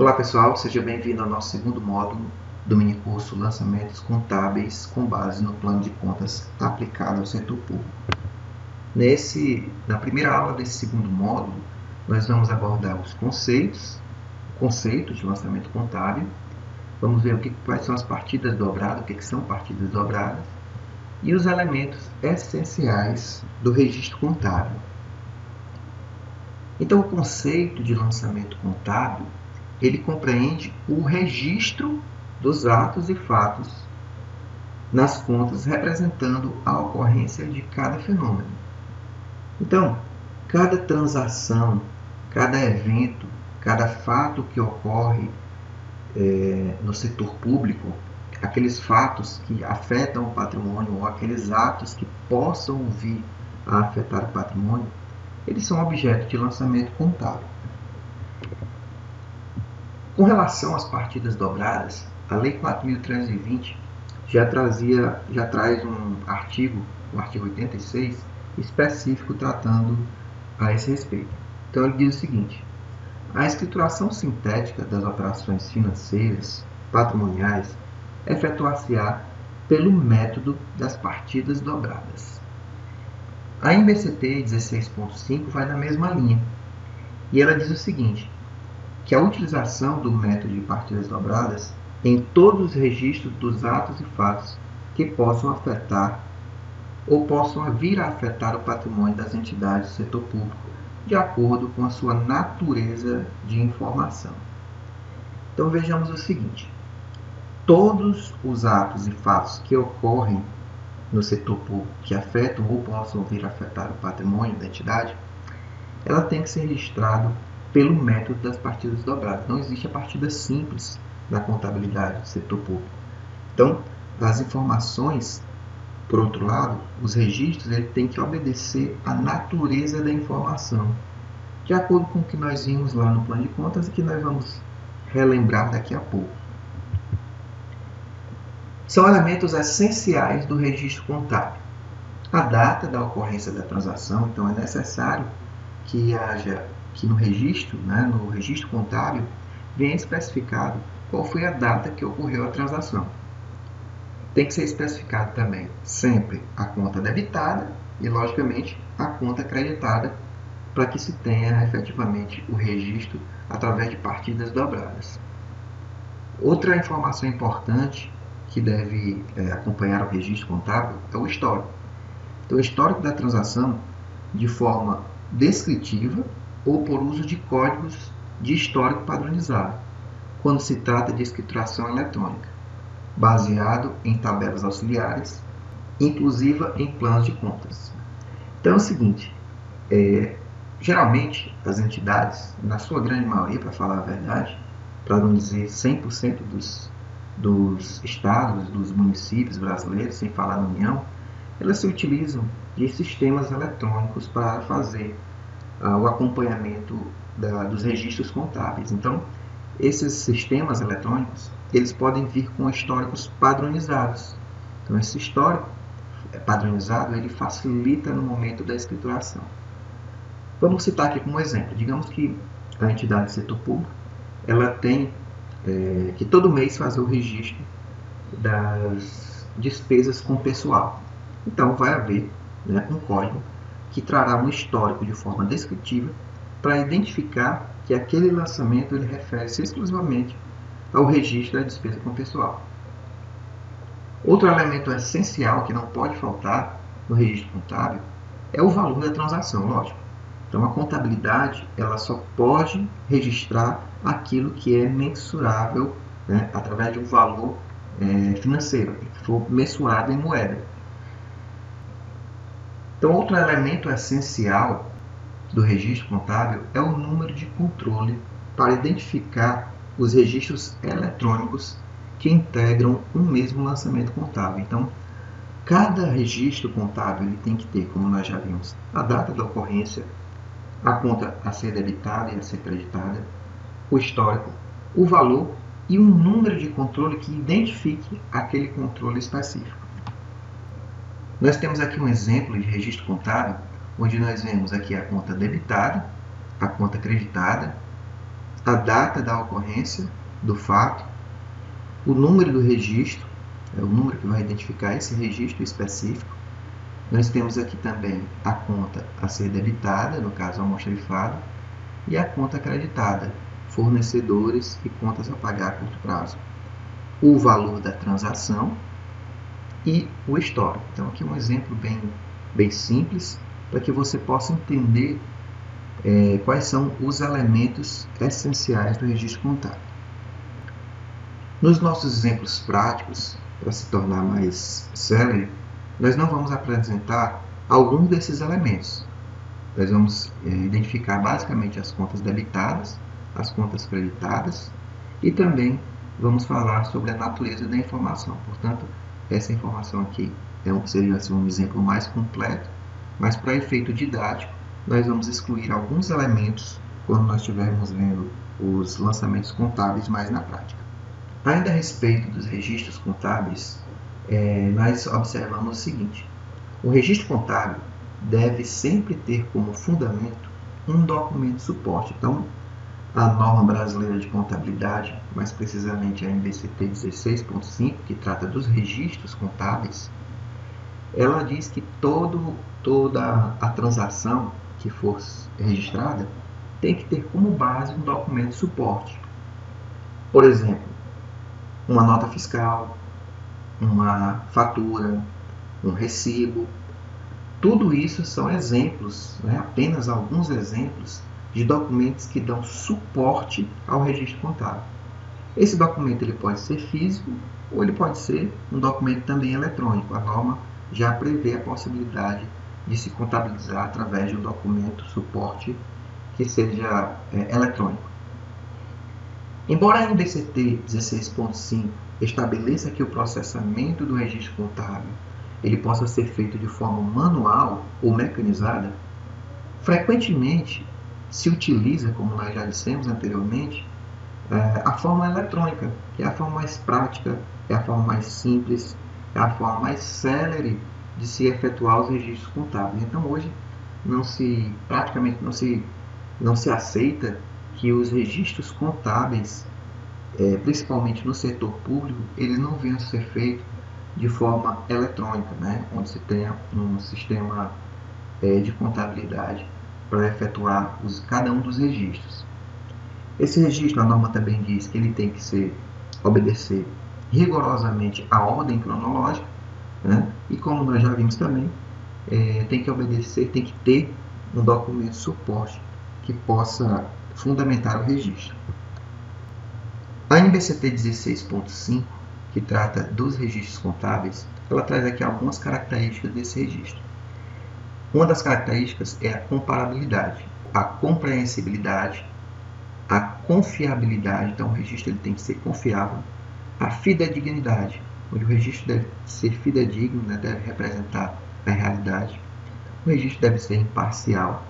Olá pessoal, seja bem-vindo ao nosso segundo módulo do minicurso Lançamentos Contábeis com base no plano de contas aplicado ao setor público. Na primeira aula desse segundo módulo, nós vamos abordar os conceitos, o conceito de lançamento contábil, vamos ver quais são as partidas dobradas, o que são partidas dobradas, e os elementos essenciais do registro contábil. Então, o conceito de lançamento contábil ele compreende o registro dos atos e fatos nas contas, representando a ocorrência de cada fenômeno. Então, cada transação, cada evento, cada fato que ocorre no setor público, aqueles fatos que afetam o patrimônio ou aqueles atos que possam vir a afetar o patrimônio, eles são objeto de lançamento contábil. Com relação às partidas dobradas, a Lei 4.320 já traz um artigo, o artigo 86, específico tratando a esse respeito. Então ele diz o seguinte: a escrituração sintética das operações financeiras patrimoniais efetuar-se-á pelo método das partidas dobradas. A MBCT 16.5 vai na mesma linha e ela diz o seguinte: que a utilização do método de partidas dobradas em todos os registros dos atos e fatos que possam afetar ou possam vir a afetar o patrimônio das entidades do setor público, de acordo com a sua natureza de informação. Então vejamos o seguinte: todos os atos e fatos que ocorrem no setor público que afetam ou possam vir a afetar o patrimônio da entidade, ela tem que ser registrado pelo método das partidas dobradas. Não existe a partida simples na contabilidade do setor público. Então, as informações, por outro lado, os registros, ele tem que obedecer à natureza da informação, de acordo com o que nós vimos lá no plano de contas e que nós vamos relembrar daqui a pouco. São elementos essenciais do registro contábil. A data da ocorrência da transação, então é necessário que no registro contábil, venha especificado qual foi a data que ocorreu a transação. Tem que ser especificado também sempre a conta debitada e, logicamente, a conta creditada, para que se tenha efetivamente o registro através de partidas dobradas. Outra informação importante que deve acompanhar o registro contábil é o histórico. Então, o histórico da transação, de forma descritiva, ou por uso de códigos de histórico padronizado, quando se trata de escrituração eletrônica, baseado em tabelas auxiliares, inclusive em planos de contas. Então é o seguinte, geralmente as entidades, na sua grande maioria, para falar a verdade, para não dizer 100% dos estados, dos municípios brasileiros, sem falar na União, elas se utilizam de sistemas eletrônicos para fazer o acompanhamento dos registros contábeis. Então, esses sistemas eletrônicos, eles podem vir com históricos padronizados. Então, esse histórico padronizado, ele facilita no momento da escrituração. Vamos citar aqui como exemplo. Digamos que a entidade do setor público, ela tem que todo mês fazer o registro das despesas com pessoal. Então, vai haver um código que trará um histórico de forma descritiva para identificar que aquele lançamento ele refere-se exclusivamente ao registro da despesa com pessoal. Outro elemento essencial que não pode faltar no registro contábil é o valor da transação, lógico. Então, a contabilidade ela só pode registrar aquilo que é mensurável através de um valor financeiro, que for mensurado em moeda. Então, outro elemento essencial do registro contábil é o número de controle para identificar os registros eletrônicos que integram um mesmo lançamento contábil. Então, cada registro contábil ele tem que ter, como nós já vimos, a data da ocorrência, a conta a ser debitada e a ser creditada, o histórico, o valor e um número de controle que identifique aquele controle específico. Nós temos aqui um exemplo de registro contábil, onde nós vemos aqui a conta debitada, a conta creditada, a data da ocorrência do fato, o número do registro, é o número que vai identificar esse registro específico. Nós temos aqui também a conta a ser debitada, no caso almoxarifado, e a conta acreditada, fornecedores e contas a pagar a curto prazo. O valor da transação e o histórico. Então, aqui um exemplo bem simples, para que você possa entender quais são os elementos essenciais do registro contábil. Nos nossos exemplos práticos, para se tornar mais célere, nós não vamos apresentar alguns desses elementos. Nós vamos identificar basicamente as contas debitadas, as contas creditadas e também vamos falar sobre a natureza da informação. Portanto, essa informação aqui seria assim, um exemplo mais completo, mas para efeito didático, nós vamos excluir alguns elementos quando nós estivermos vendo os lançamentos contábeis mais na prática. Ainda a respeito dos registros contábeis, nós observamos o seguinte: o registro contábil deve sempre ter como fundamento um documento de suporte. Então, a norma brasileira de contabilidade, mais precisamente a NBCT 16.5, que trata dos registros contábeis, ela diz que toda a transação que for registrada tem que ter como base um documento de suporte. Por exemplo, uma nota fiscal, uma fatura, um recibo. Tudo isso são exemplos, apenas alguns exemplos de documentos que dão suporte ao registro contábil. Esse documento ele pode ser físico ou ele pode ser um documento também eletrônico. A norma já prevê a possibilidade de se contabilizar através de um documento suporte que seja eletrônico. Embora a NBCT 16.5 estabeleça que o processamento do registro contábil ele possa ser feito de forma manual ou mecanizada, frequentemente se utiliza, como nós já dissemos anteriormente, a forma eletrônica, que é a forma mais prática, é a forma mais simples, é a forma mais célere de se efetuar os registros contábeis. Então, hoje, praticamente não se aceita que os registros contábeis, principalmente no setor público, eles não venham a ser feitos de forma eletrônica, onde se tenha um sistema de contabilidade para efetuar cada um dos registros. Esse registro, a norma também diz que ele tem que obedecer rigorosamente a ordem cronológica, e como nós já vimos também, tem que ter um documento de suporte que possa fundamentar o registro. A NBCT 16.5, que trata dos registros contábeis, ela traz aqui algumas características desse registro. Uma das características é a comparabilidade, a compreensibilidade, a confiabilidade, então o registro ele tem que ser confiável, a fidedignidade, onde o registro deve ser fidedigno, deve representar a realidade. O registro deve ser imparcial,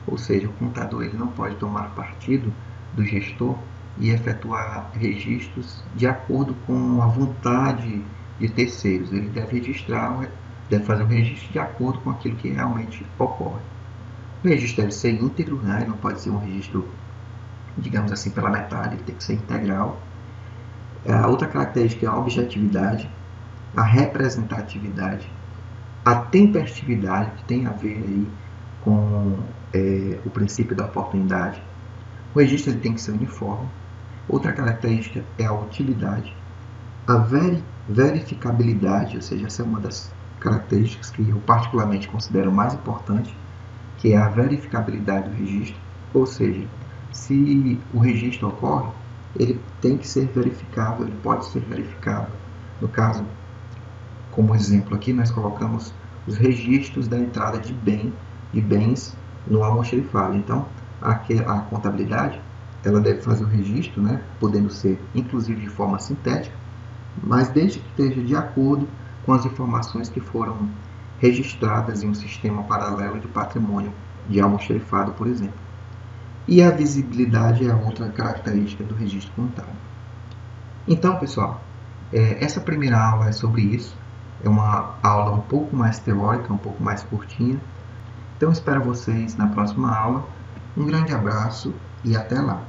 ou seja, o contador ele não pode tomar partido do gestor e efetuar registros de acordo com a vontade de terceiros. Ele deve fazer o registro de acordo com aquilo que realmente ocorre. O registro deve ser íntegro, ele não pode ser um registro, digamos assim, pela metade, ele tem que ser integral. A outra característica é a objetividade, a representatividade, a tempestividade, que tem a ver aí com o princípio da oportunidade. O registro ele tem que ser uniforme. Outra característica é a utilidade, a verificabilidade, ou seja, essa é uma das características que eu particularmente considero mais importante, que é a verificabilidade do registro, ou seja, se o registro ocorre, ele tem que ser verificável, ele pode ser verificável. No caso, como exemplo aqui, nós colocamos os registros da entrada de bens no almoxarifado. Então, a contabilidade ela deve fazer o registro, podendo ser inclusive de forma sintética, mas desde que esteja de acordo com as informações que foram registradas em um sistema paralelo de patrimônio de almoxarifado, por exemplo. E a visibilidade é a outra característica do registro contábil. Então, pessoal, essa primeira aula é sobre isso. É uma aula um pouco mais teórica, um pouco mais curtinha. Então, espero vocês na próxima aula. Um grande abraço e até lá!